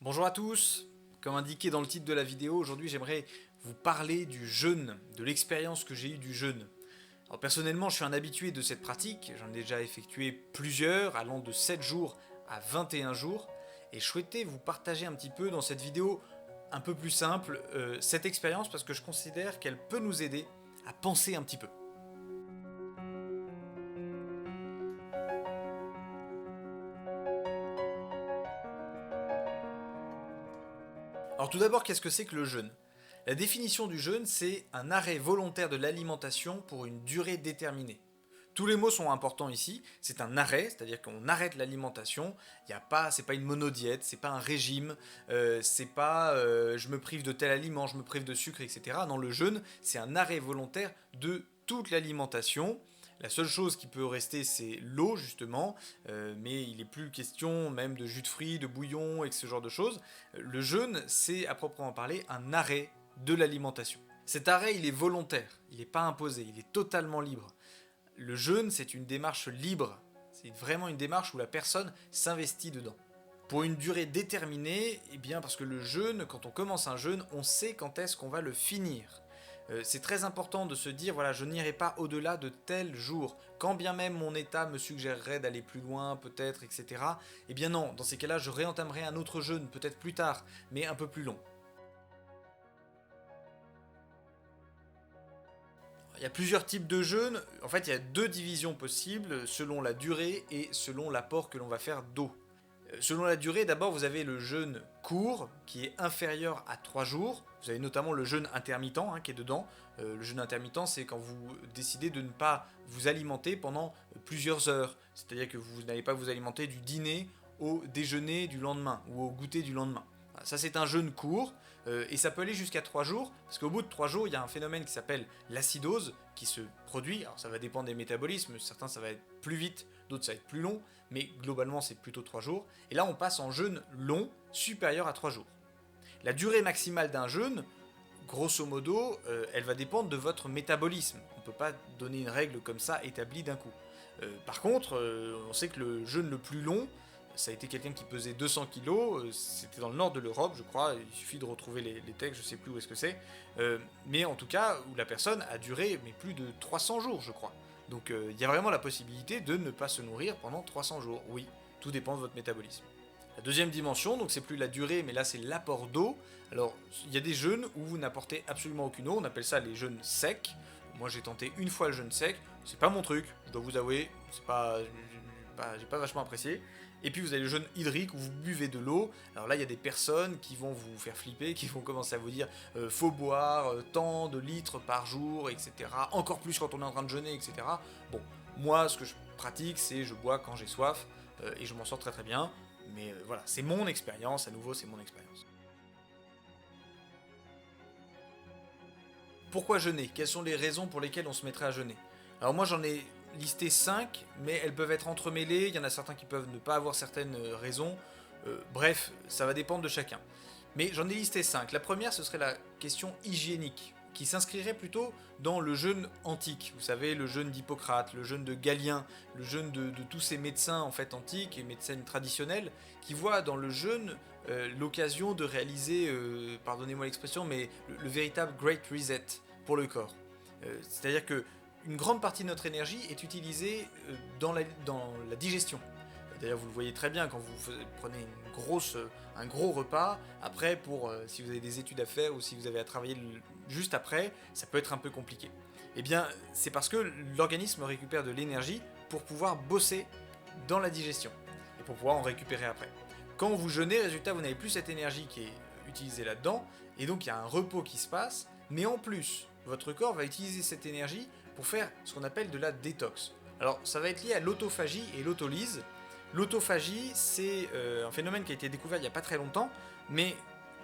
Bonjour à tous, comme indiqué dans le titre de la vidéo, aujourd'hui j'aimerais vous parler du jeûne, de l'expérience que j'ai eue du jeûne. Alors personnellement je suis un habitué de cette pratique, j'en ai déjà effectué plusieurs, allant de 7 jours à 21 jours, et je souhaitais vous partager un petit peu dans cette vidéo un peu plus simple cette expérience parce que je considère qu'elle peut nous aider à penser un petit peu. Alors tout d'abord, qu'est-ce que c'est que le jeûne? La définition du jeûne, c'est un arrêt volontaire de l'alimentation pour une durée déterminée. Tous les mots sont importants ici, c'est un arrêt, c'est-à-dire qu'on arrête l'alimentation, c'est pas une monodiète, c'est pas un régime, c'est pas je me prive de tel aliment, je me prive de sucre, etc. Non, le jeûne, c'est un arrêt volontaire de toute l'alimentation. La seule chose qui peut rester, c'est l'eau, justement, mais il n'est plus question même de jus de fruits, de bouillon et ce genre de choses. Le jeûne, c'est à proprement parler un arrêt de l'alimentation. Cet arrêt, il est volontaire, il n'est pas imposé, il est totalement libre. Le jeûne, c'est une démarche libre, c'est vraiment une démarche où la personne s'investit dedans. Pour une durée déterminée, eh bien parce que le jeûne, quand on commence un jeûne, on sait quand est-ce qu'on va le finir. C'est très important de se dire, voilà, je n'irai pas au-delà de tel jour, quand bien même mon état me suggérerait d'aller plus loin, peut-être, etc. Eh bien non, dans ces cas-là, je réentamerai un autre jeûne, peut-être plus tard, mais un peu plus long. Il y a plusieurs types de jeûnes, en fait il y a deux divisions possibles, selon la durée et selon l'apport que l'on va faire d'eau. Selon la durée, d'abord vous avez le jeûne court qui est inférieur à 3 jours. Vous avez notamment le jeûne intermittent qui est dedans. Le jeûne intermittent, c'est quand vous décidez de ne pas vous alimenter pendant plusieurs heures. C'est-à-dire que vous n'allez pas vous alimenter du dîner au déjeuner du lendemain ou au goûter du lendemain. Voilà, ça c'est un jeûne court et ça peut aller jusqu'à 3 jours parce qu'au bout de 3 jours, il y a un phénomène qui s'appelle l'acidose qui se produit. Alors ça va dépendre des métabolismes, certains ça va être plus vite, d'autres ça va être plus long, mais globalement c'est plutôt 3 jours. Et là on passe en jeûne long, supérieur à 3 jours. La durée maximale d'un jeûne, grosso modo, elle va dépendre de votre métabolisme. On ne peut pas donner une règle comme ça établie d'un coup. Par contre, on sait que le jeûne le plus long, ça a été quelqu'un qui pesait 200 kg, c'était dans le nord de l'Europe, je crois, il suffit de retrouver les textes, je sais plus où est-ce que c'est, mais en tout cas, où la personne a duré plus de 300 jours, je crois. Donc il y a vraiment la possibilité de ne pas se nourrir pendant 300 jours, oui, tout dépend de votre métabolisme. La deuxième dimension, donc c'est plus la durée, mais là c'est l'apport d'eau. Alors il y a des jeûnes où vous n'apportez absolument aucune eau, on appelle ça les jeûnes secs. Moi j'ai tenté une fois le jeûne sec, c'est pas mon truc, je dois vous avouer, j'ai pas vachement apprécié. Et puis vous avez le jeûne hydrique où vous buvez de l'eau. Alors là il y a des personnes qui vont vous faire flipper, qui vont commencer à vous dire faut boire tant de litres par jour, etc. Encore plus quand on est en train de jeûner, etc. Bon, moi ce que je pratique c'est je bois quand j'ai soif et je m'en sors très très bien. Mais voilà, c'est mon expérience, à nouveau c'est mon expérience. Pourquoi jeûner? Quelles sont les raisons pour lesquelles on se mettrait à jeûner? Alors moi j'en ai listé 5, mais elles peuvent être entremêlées, il y en a certains qui peuvent ne pas avoir certaines raisons, bref, ça va dépendre de chacun. Mais j'en ai listé 5. La première, ce serait la question hygiénique, qui s'inscrirait plutôt dans le jeûne antique. Vous savez, le jeûne d'Hippocrate, le jeûne de Galien, le jeûne de tous ces médecins en fait antiques et médecins traditionnels, qui voient dans le jeûne l'occasion de réaliser, pardonnez-moi l'expression, mais le véritable Great Reset pour le corps. C'est-à-dire que une grande partie de notre énergie est utilisée dans la digestion. D'ailleurs, vous le voyez très bien quand vous prenez un gros repas. Après, si vous avez des études à faire ou si vous avez à travailler juste après, ça peut être un peu compliqué. Eh bien, c'est parce que l'organisme récupère de l'énergie pour pouvoir bosser dans la digestion et pour pouvoir en récupérer après. Quand vous jeûnez, résultat, vous n'avez plus cette énergie qui est utilisée là-dedans, et donc il y a un repos qui se passe, mais en plus, votre corps va utiliser cette énergie pour faire ce qu'on appelle de la détox. Alors, ça va être lié à l'autophagie et l'autolyse. L'autophagie, c'est un phénomène qui a été découvert il n'y a pas très longtemps, mais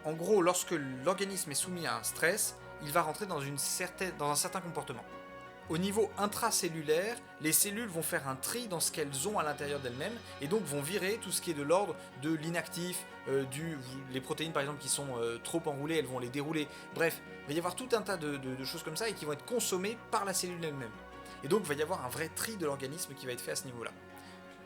en gros, lorsque l'organisme est soumis à un stress, il va rentrer dans un certain comportement. Au niveau intracellulaire, les cellules vont faire un tri dans ce qu'elles ont à l'intérieur d'elles-mêmes et donc vont virer tout ce qui est de l'ordre de l'inactif, les protéines par exemple qui sont trop enroulées, elles vont les dérouler. Bref, il va y avoir tout un tas de choses comme ça et qui vont être consommées par la cellule elle-même. Et donc il va y avoir un vrai tri de l'organisme qui va être fait à ce niveau-là.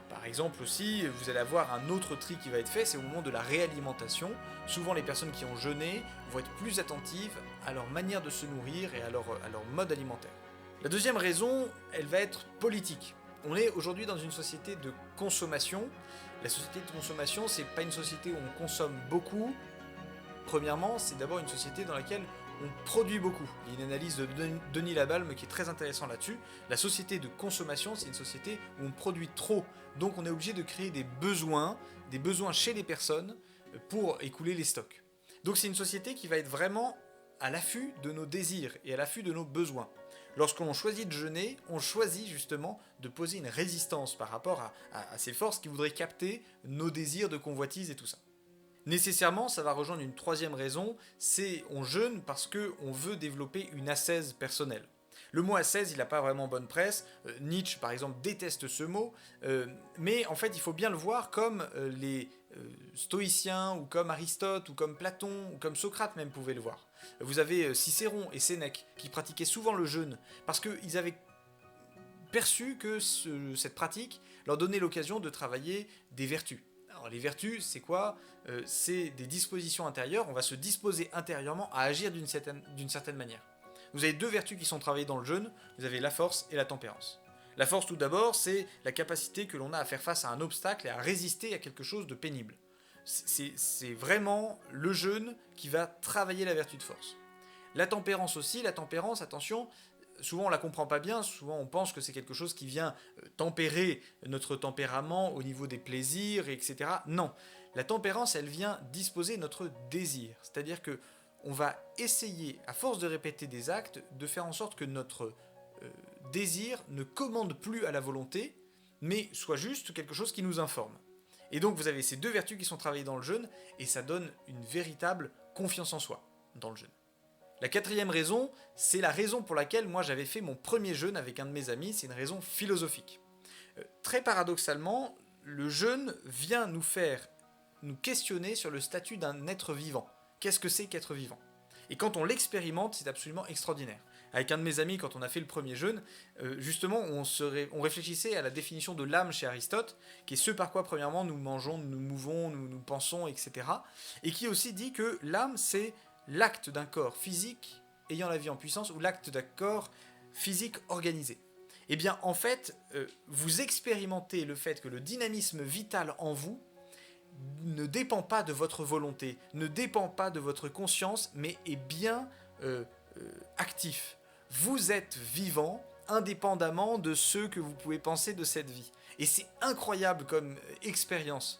Par exemple aussi, vous allez avoir un autre tri qui va être fait, c'est au moment de la réalimentation. Souvent les personnes qui ont jeûné vont être plus attentives à leur manière de se nourrir et à leur mode alimentaire. La deuxième raison, elle va être politique. On est aujourd'hui dans une société de consommation. La société de consommation, c'est pas une société où on consomme beaucoup. Premièrement, c'est d'abord une société dans laquelle on produit beaucoup. Il y a une analyse de Denis Labalme qui est très intéressante là-dessus. La société de consommation, c'est une société où on produit trop. Donc on est obligé de créer des besoins chez les personnes pour écouler les stocks. Donc c'est une société qui va être vraiment à l'affût de nos désirs et à l'affût de nos besoins. Lorsqu'on choisit de jeûner, on choisit justement de poser une résistance par rapport à ces forces qui voudraient capter nos désirs de convoitise et tout ça. Nécessairement, ça va rejoindre une troisième raison, c'est on jeûne parce qu'on veut développer une ascèse personnelle. Le mot ascèse, il n'a pas vraiment bonne presse. Nietzsche, par exemple, déteste ce mot. Mais en fait, il faut bien le voir comme les stoïciens, ou comme Aristote, ou comme Platon, ou comme Socrate même pouvaient le voir. Vous avez Cicéron et Sénèque qui pratiquaient souvent le jeûne parce qu'ils avaient perçu que cette pratique leur donnait l'occasion de travailler des vertus. Alors les vertus, c'est quoi ? C'est des dispositions intérieures. On va se disposer intérieurement à agir d'une certaine manière. Vous avez deux vertus qui sont travaillées dans le jeûne, vous avez la force et la tempérance. La force tout d'abord, c'est la capacité que l'on a à faire face à un obstacle et à résister à quelque chose de pénible. C'est vraiment le jeûne qui va travailler la vertu de force. La tempérance aussi, la tempérance, attention, souvent on la comprend pas bien, souvent on pense que c'est quelque chose qui vient tempérer notre tempérament au niveau des plaisirs, etc. Non, la tempérance, elle vient disposer notre désir, c'est-à-dire que on va essayer, à force de répéter des actes, de faire en sorte que notre désir ne commande plus à la volonté, mais soit juste quelque chose qui nous informe. Et donc vous avez ces deux vertus qui sont travaillées dans le jeûne, et ça donne une véritable confiance en soi dans le jeûne. La quatrième raison, c'est la raison pour laquelle moi j'avais fait mon premier jeûne avec un de mes amis, c'est une raison philosophique. Très paradoxalement, le jeûne vient nous questionner sur le statut d'un être vivant. Qu'est-ce que c'est qu'être vivant ? Et quand on l'expérimente, c'est absolument extraordinaire. Avec un de mes amis, quand on a fait le premier jeûne, justement, on réfléchissait à la définition de l'âme chez Aristote, qui est ce par quoi, premièrement, nous mangeons, nous mouvons, nous pensons, etc. Et qui aussi dit que l'âme, c'est l'acte d'un corps physique ayant la vie en puissance, ou l'acte d'un corps physique organisé. Eh bien, en fait, vous expérimentez le fait que le dynamisme vital en vous ne dépend pas de votre volonté, ne dépend pas de votre conscience, mais est bien actif. Vous êtes vivant indépendamment de ce que vous pouvez penser de cette vie. Et c'est incroyable comme expérience.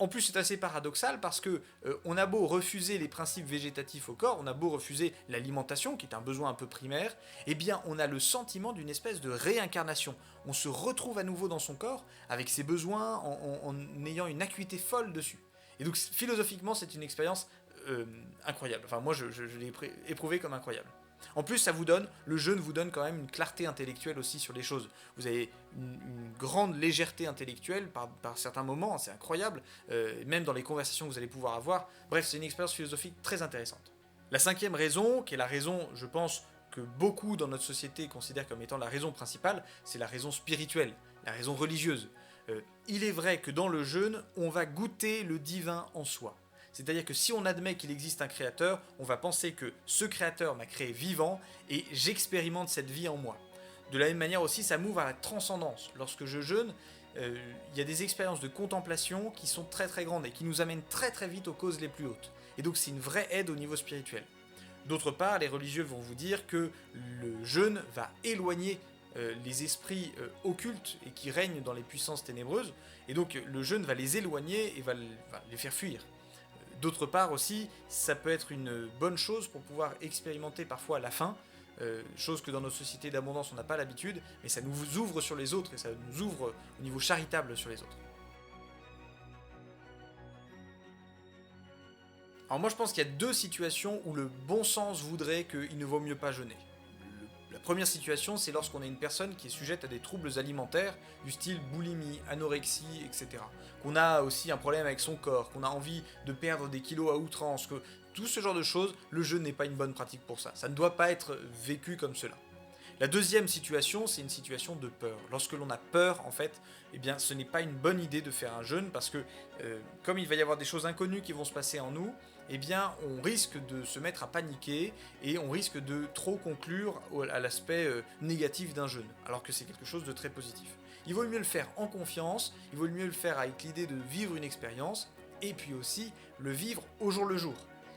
En plus, c'est assez paradoxal parce que on a beau refuser les principes végétatifs au corps, on a beau refuser l'alimentation, qui est un besoin un peu primaire, eh bien, on a le sentiment d'une espèce de réincarnation. On se retrouve à nouveau dans son corps, avec ses besoins, en ayant une acuité folle dessus. Et donc, philosophiquement, c'est une expérience incroyable. Enfin, moi, je l'ai éprouvé comme incroyable. En plus, le jeûne vous donne quand même une clarté intellectuelle aussi sur les choses. Vous avez une grande légèreté intellectuelle par certains moments, c'est incroyable, même dans les conversations que vous allez pouvoir avoir. Bref, c'est une expérience philosophique très intéressante. La cinquième raison, qui est la raison, je pense, que beaucoup dans notre société considèrent comme étant la raison principale, c'est la raison spirituelle, la raison religieuse. Il est vrai que dans le jeûne, on va goûter le divin en soi. C'est-à-dire que si on admet qu'il existe un créateur, on va penser que ce créateur m'a créé vivant et j'expérimente cette vie en moi. De la même manière aussi, ça m'ouvre à la transcendance. Lorsque je jeûne, il y a des expériences de contemplation qui sont très très grandes et qui nous amènent très très vite aux causes les plus hautes. Et donc c'est une vraie aide au niveau spirituel. D'autre part, les religieux vont vous dire que le jeûne va éloigner les esprits occultes et qui règnent dans les puissances ténébreuses, et donc le jeûne va les éloigner et va les faire fuir. D'autre part aussi, ça peut être une bonne chose pour pouvoir expérimenter parfois la faim, chose que dans notre société d'abondance on n'a pas l'habitude, mais ça nous ouvre sur les autres et ça nous ouvre au niveau charitable sur les autres. Alors moi je pense qu'il y a deux situations où le bon sens voudrait qu'il ne vaut mieux pas jeûner. La première situation, c'est lorsqu'on est une personne qui est sujette à des troubles alimentaires du style boulimie, anorexie, etc. Qu'on a aussi un problème avec son corps, qu'on a envie de perdre des kilos à outrance, que tout ce genre de choses, le jeûne n'est pas une bonne pratique pour ça. Ça ne doit pas être vécu comme cela. La deuxième situation, c'est une situation de peur. Lorsque l'on a peur, en fait, eh bien, ce n'est pas une bonne idée de faire un jeûne parce que, comme il va y avoir des choses inconnues qui vont se passer en nous, eh bien, on risque de se mettre à paniquer et on risque de trop conclure à l'aspect négatif d'un jeûne, alors que c'est quelque chose de très positif. Il vaut mieux le faire en confiance, il vaut mieux le faire avec l'idée de vivre une expérience, et puis aussi le vivre au jour le jour.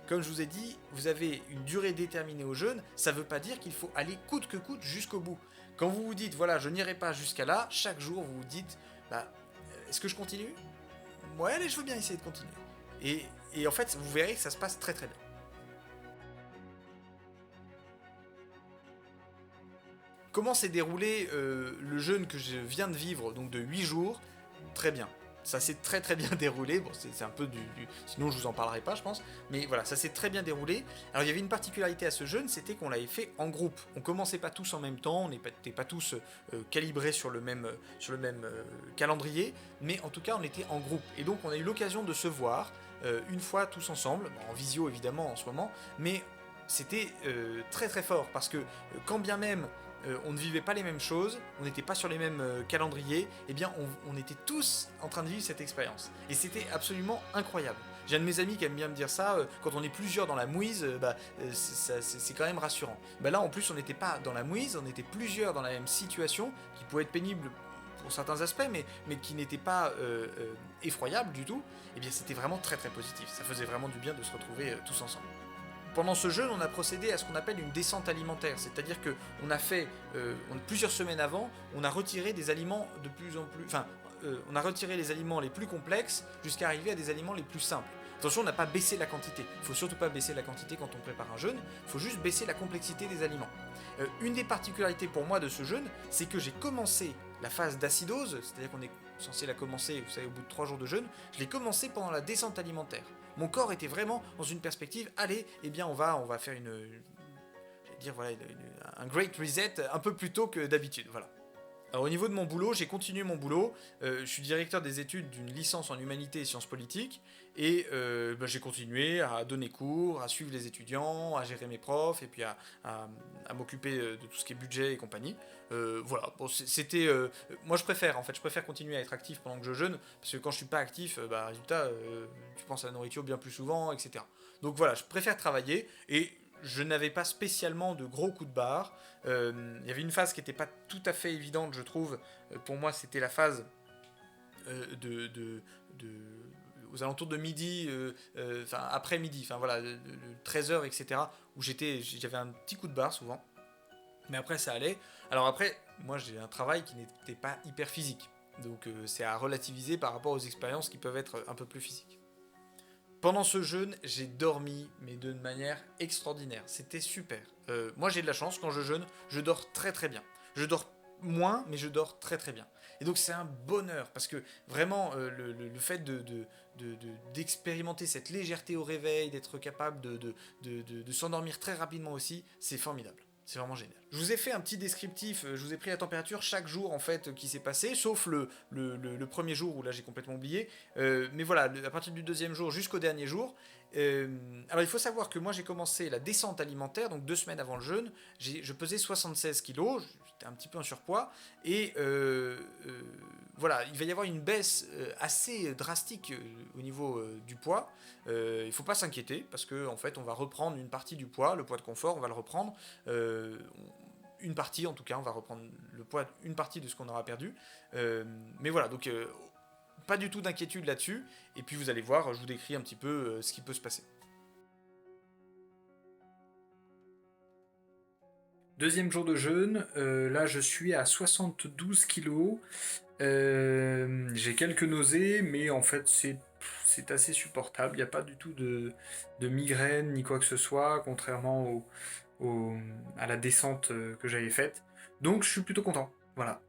Comme je vous ai dit, vous avez une durée déterminée au jeûne, ça ne veut pas dire qu'il faut aller coûte que coûte jusqu'au bout. Quand vous vous dites, voilà, je n'irai pas jusqu'à là, chaque jour vous vous dites, bah, est-ce que je continue? Ouais, allez, je veux bien essayer de continuer. Et en fait, vous verrez que ça se passe très très bien. Comment s'est déroulé le jeûne que je viens de vivre, donc de 8 jours? Très bien. Ça s'est très très bien déroulé. Bon, c'est un peu sinon je vous en parlerai pas, je pense. Mais voilà, ça s'est très bien déroulé. Alors il y avait une particularité à ce jeûne, c'était qu'on l'avait fait en groupe. On commençait pas tous en même temps, on n'était pas tous calibrés sur le même, calendrier, mais en tout cas on était en groupe. Et donc on a eu l'occasion de se voir une fois tous ensemble, bon, en visio évidemment en ce moment, mais c'était très très fort parce que quand bien même on ne vivait pas les mêmes choses, on n'était pas sur les mêmes calendriers, eh bien on était tous en train de vivre cette expérience. Et c'était absolument incroyable. J'ai un de mes amis qui aime bien me dire ça, quand on est plusieurs dans la mouise, c'est quand même rassurant. Bah là en plus on n'était pas dans la mouise, on était plusieurs dans la même situation, qui pouvait être pénible pour certains aspects, mais qui n'était pas effroyable du tout. Eh bien c'était vraiment très très positif, ça faisait vraiment du bien de se retrouver tous ensemble. Pendant ce jeûne, on a procédé à ce qu'on appelle une descente alimentaire, c'est-à-dire que on a fait plusieurs semaines avant, on a retiré des aliments de plus en plus, on a retiré les aliments les plus complexes jusqu'à arriver à des aliments les plus simples. Attention, on n'a pas baissé la quantité. Il ne faut surtout pas baisser la quantité quand on prépare un jeûne. Il faut juste baisser la complexité des aliments. Une des particularités pour moi de ce jeûne, c'est que j'ai commencé la phase d'acidose, c'est-à-dire qu'on est censé la commencer, vous savez, au bout de 3 jours de jeûne. Je l'ai commencé pendant la descente alimentaire. Mon corps était vraiment dans une perspective, allez, eh bien on va faire un great reset un peu plus tôt que d'habitude, voilà. Alors au niveau de mon boulot, j'ai continué mon boulot. Je suis directeur des études d'une licence en humanité et sciences politiques. Et j'ai continué à donner cours, à suivre les étudiants, à gérer mes profs, et puis à m'occuper de tout ce qui est budget et compagnie. Voilà, bon, c'était... moi je préfère continuer à être actif pendant que je jeûne, parce que quand je suis pas actif, résultat, tu penses à la nourriture bien plus souvent, etc. Donc voilà, je préfère travailler, et je n'avais pas spécialement de gros coups de barre. Il y avait une phase qui n'était pas tout à fait évidente, je trouve. Pour moi, c'était la phase aux alentours de midi, après midi, enfin voilà, 13h, etc., où j'avais un petit coup de barre souvent. Mais après, ça allait. Alors après, moi, j'ai un travail qui n'était pas hyper physique. Donc c'est à relativiser par rapport aux expériences qui peuvent être un peu plus physiques. Pendant ce jeûne, j'ai dormi, mais d'une manière extraordinaire. C'était super. Moi, j'ai de la chance, quand je jeûne, je dors très très bien. Je dors moins, mais je dors très très bien. Et donc, c'est un bonheur, parce que vraiment, le fait d'expérimenter cette légèreté au réveil, d'être capable de s'endormir très rapidement aussi, c'est formidable. C'est vraiment génial. Je vous ai fait un petit descriptif, je vous ai pris la température chaque jour en fait qui s'est passé, sauf le premier jour où là j'ai complètement oublié. Mais voilà, à partir du deuxième jour jusqu'au dernier jour. Alors il faut savoir que moi j'ai commencé la descente alimentaire, donc 2 semaines avant le jeûne, je pesais 76 kilos, j'étais un petit peu en surpoids, et voilà, il va y avoir une baisse assez drastique au niveau du poids. Il ne faut pas s'inquiéter, parce qu'en fait on va reprendre une partie du poids, le poids de confort, on va le reprendre. Une partie en tout cas, on va reprendre le poids, une partie de ce qu'on aura perdu. Mais voilà, donc pas du tout d'inquiétude là-dessus. Et puis vous allez voir, je vous décris un petit peu ce qui peut se passer. Deuxième jour de jeûne, là je suis à 72 kilos. J'ai quelques nausées, mais en fait c'est assez supportable. Il n'y a pas du tout de migraine ni quoi que ce soit, contrairement à la descente que j'avais faite. Donc je suis plutôt content. Voilà.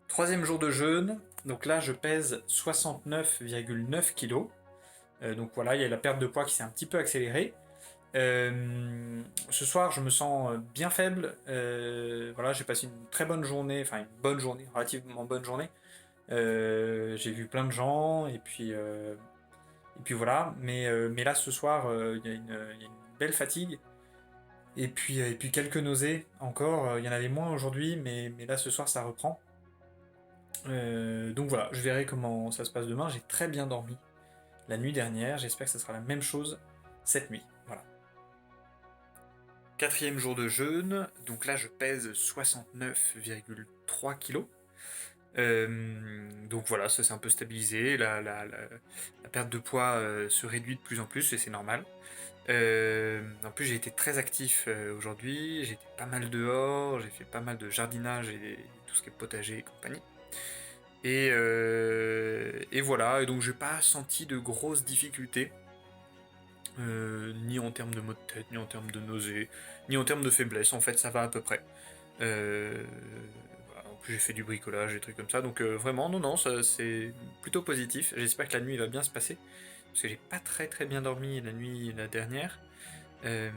Troisième jour de jeûne. Donc là je pèse 69,9 kg. Donc voilà, il y a la perte de poids qui s'est un petit peu accélérée. Ce soir, je me sens bien faible. Voilà, j'ai passé une très bonne journée, enfin une bonne journée, relativement bonne journée. J'ai vu plein de gens et puis voilà. Mais là, ce soir, il y a une belle fatigue Et puis quelques nausées encore. Il y en avait moins aujourd'hui, mais là ce soir ça reprend. Donc voilà, je verrai comment ça se passe demain. J'ai très bien dormi la nuit dernière. J'espère que ce sera la même chose cette nuit. Voilà. Quatrième jour de jeûne. Donc là, je pèse 69,3 kilos. Donc voilà, ça s'est un peu stabilisé. La perte de poids se réduit de plus en plus et c'est normal. En plus, j'ai été très actif aujourd'hui. J'ai été pas mal dehors. J'ai fait pas mal de jardinage et tout ce qui est potager et compagnie. Et voilà, et donc j'ai pas senti de grosses difficultés, ni en termes de maux de tête, ni en termes de nausées, ni en termes de faiblesse, en fait ça va à peu près. Voilà, en plus j'ai fait du bricolage, des trucs comme ça, donc vraiment, non, non, c'est plutôt positif. J'espère que la nuit va bien se passer, parce que j'ai pas très très bien dormi la nuit la dernière, euh,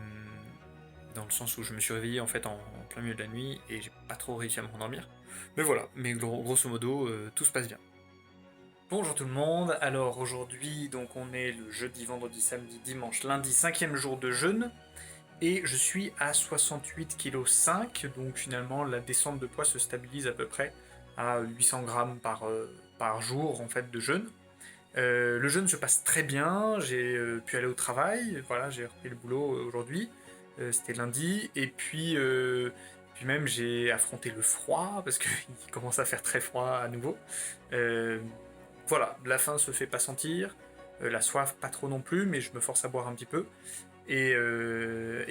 dans le sens où je me suis réveillé en fait en plein milieu de la nuit et j'ai pas trop réussi à me rendormir. Mais voilà, mais grosso modo, tout se passe bien. Bonjour tout le monde, alors aujourd'hui donc on est le jeudi, vendredi, samedi, dimanche, lundi, cinquième jour de jeûne et je suis à 68,5 kg, donc finalement la descente de poids se stabilise à peu près à 800 grammes par jour en fait de jeûne. Le jeûne se passe très bien, j'ai pu aller au travail, voilà, j'ai repris le boulot aujourd'hui, c'était lundi, et puis même j'ai affronté le froid parce qu'il commence à faire très froid à nouveau. Euh, voilà, la faim se fait pas sentir, la soif pas trop non plus, mais je me force à boire un petit peu. Et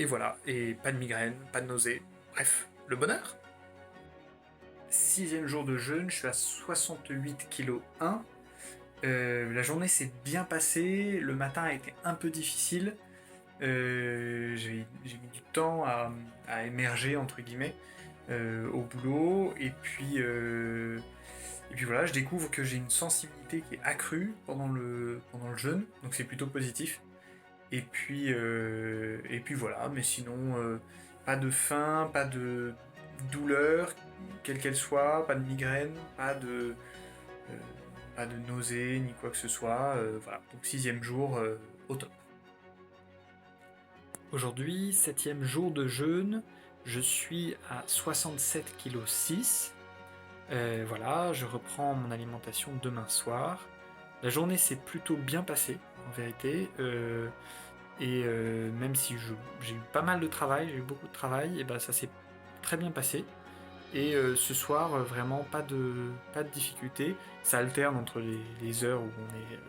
voilà, et pas de migraine, pas de nausée, bref, le bonheur. Sixième jour de jeûne, je suis à 68,1 kg. La journée s'est bien passée, le matin a été un peu difficile. J'ai mis du temps à émerger, entre guillemets, au boulot. Et puis voilà, je découvre que j'ai une sensibilité qui est accrue pendant le jeûne, donc c'est plutôt positif. Et puis voilà, mais sinon, pas de faim, pas de douleur, quelle qu'elle soit, pas de migraine, euh, pas de nausée, ni quoi que ce soit. Voilà, donc sixième jour au top. Aujourd'hui, septième jour de jeûne, je suis à 67,6 kg. Voilà, je reprends mon alimentation demain soir. La journée s'est plutôt bien passée, en vérité. Et même si j'ai eu pas mal de travail, j'ai eu beaucoup de travail, et ben ça s'est très bien passé. Et ce soir, vraiment pas de difficulté. Ça alterne entre les heures où on est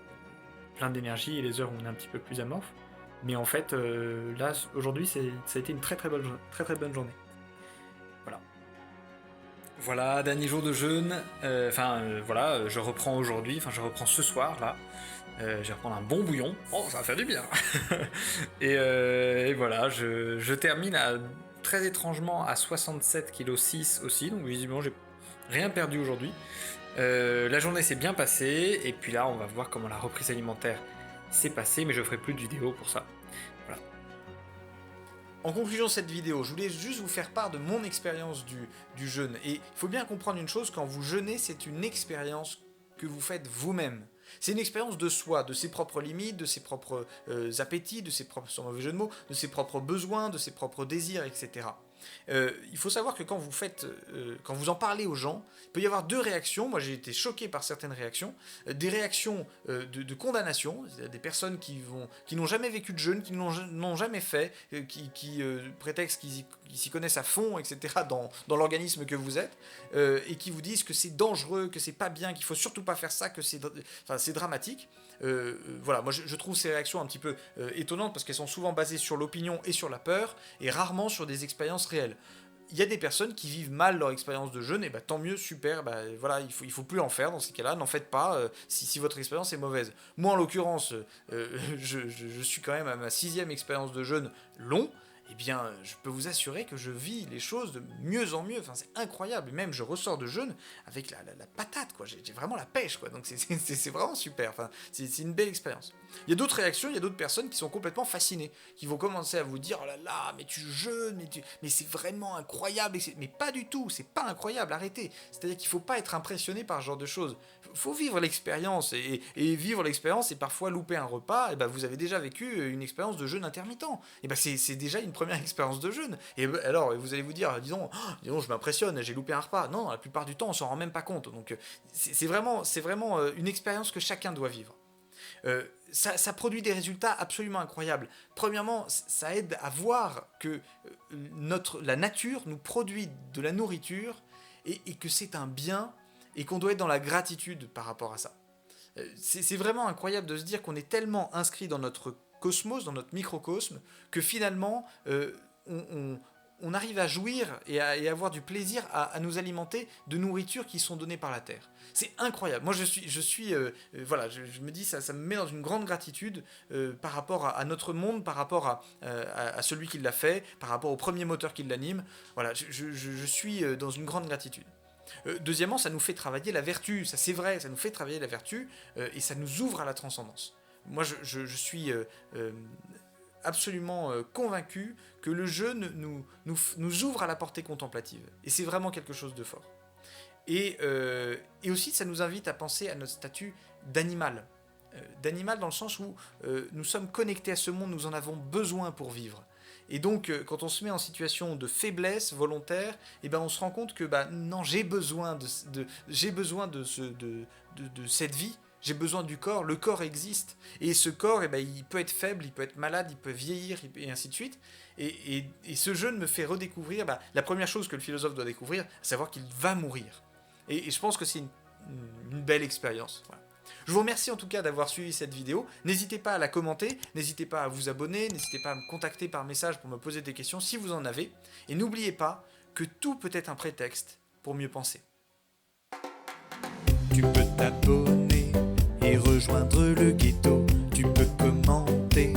plein d'énergie et les heures où on est un petit peu plus amorphe. Mais en fait, là, aujourd'hui, ça a été une très très bonne journée. Voilà. Voilà, dernier jour de jeûne. Voilà, je reprends aujourd'hui, enfin je reprends ce soir là. Je vais reprendre un bon bouillon. Oh, ça va faire du bien. Et voilà, je termine très étrangement à 67,6 kg aussi, donc visiblement j'ai rien perdu aujourd'hui. La journée s'est bien passée, et puis là on va voir comment la reprise alimentaire s'est passée, mais je ferai plus de vidéos pour ça. Voilà. En conclusion de cette vidéo, je voulais juste vous faire part de mon expérience du jeûne. Et il faut bien comprendre une chose, quand vous jeûnez, c'est une expérience que vous faites vous-même. C'est une expérience de soi, de ses propres limites, de ses propres appétits, de ses propres, sans mauvais jeu de mots, de ses propres besoins, de ses propres désirs, etc. Il faut savoir que quand vous en parlez aux gens, il peut y avoir deux réactions. Moi, j'ai été choqué par certaines réactions. Des réactions de condamnation, des personnes qui n'ont jamais vécu de jeûne, qui n'ont jamais fait, qui prétextent qu'ils s'y connaissent à fond, etc., dans l'organisme que vous êtes, et qui vous disent que c'est dangereux, que c'est pas bien, qu'il faut surtout pas faire ça, que c'est dramatique. Voilà, moi je trouve ces réactions un petit peu étonnantes parce qu'elles sont souvent basées sur l'opinion et sur la peur et rarement sur des expériences réelles. Il y a des personnes qui vivent mal leur expérience de jeûne, et bah tant mieux, super, bah voilà, il faut plus en faire dans ces cas-là, n'en faites pas si votre expérience est mauvaise. Moi en l'occurrence, je suis quand même à ma sixième expérience de jeûne long, eh bien, je peux vous assurer que je vis les choses de mieux en mieux. Enfin, c'est incroyable. Et même, je ressors de jeûne avec la patate, quoi. J'ai vraiment la pêche, quoi. Donc, c'est vraiment super. Enfin, c'est une belle expérience. Il y a d'autres réactions, il y a d'autres personnes qui sont complètement fascinées, qui vont commencer à vous dire, oh là là, mais tu jeûnes, mais c'est vraiment incroyable. Mais pas du tout, c'est pas incroyable, arrêtez. C'est-à-dire qu'il faut pas être impressionné par ce genre de choses. Faut vivre l'expérience, et vivre l'expérience, et parfois louper un repas, et ben vous avez déjà vécu une expérience de jeûne intermittent. Et ben c'est déjà une une première expérience de jeûne. Et alors, vous allez vous dire, disons, je m'impressionne, j'ai loupé un repas. Non, la plupart du temps, on s'en rend même pas compte. Donc, c'est vraiment une expérience que chacun doit vivre. Ça produit des résultats absolument incroyables. Premièrement, ça aide à voir que la nature nous produit de la nourriture et que c'est un bien et qu'on doit être dans la gratitude par rapport à ça. C'est vraiment incroyable de se dire qu'on est tellement inscrit dans notre cosmos, dans notre microcosme, que finalement, on arrive à jouir et à avoir du plaisir à nous alimenter de nourritures qui sont données par la terre. C'est incroyable. Moi, je me dis, ça me met dans une grande gratitude par rapport à notre monde, par rapport à celui qui l'a fait, par rapport au premier moteur qui l'anime. Voilà, je suis dans une grande gratitude. Deuxièmement, ça nous fait travailler la vertu. Ça, c'est vrai, ça nous fait travailler la vertu et ça nous ouvre à la transcendance. Moi, je suis absolument convaincu que le jeûne nous ouvre à la portée contemplative. Et c'est vraiment quelque chose de fort. Et aussi, ça nous invite à penser à notre statut d'animal. D'animal dans le sens où nous sommes connectés à ce monde, nous en avons besoin pour vivre. Et donc, quand on se met en situation de faiblesse volontaire, on se rend compte que non, j'ai besoin de cette vie, j'ai besoin du corps, le corps existe. Et ce corps, il peut être faible, il peut être malade, il peut vieillir, et ainsi de suite. Et ce jeûne me fait redécouvrir la première chose que le philosophe doit découvrir, à savoir qu'il va mourir. Et je pense que c'est une belle expérience. Voilà. Je vous remercie en tout cas d'avoir suivi cette vidéo. N'hésitez pas à la commenter, n'hésitez pas à vous abonner, n'hésitez pas à me contacter par message pour me poser des questions si vous en avez. Et n'oubliez pas que tout peut être un prétexte pour mieux penser. Tu peux t'abonner et rejoindre le ghetto. Tu peux commenter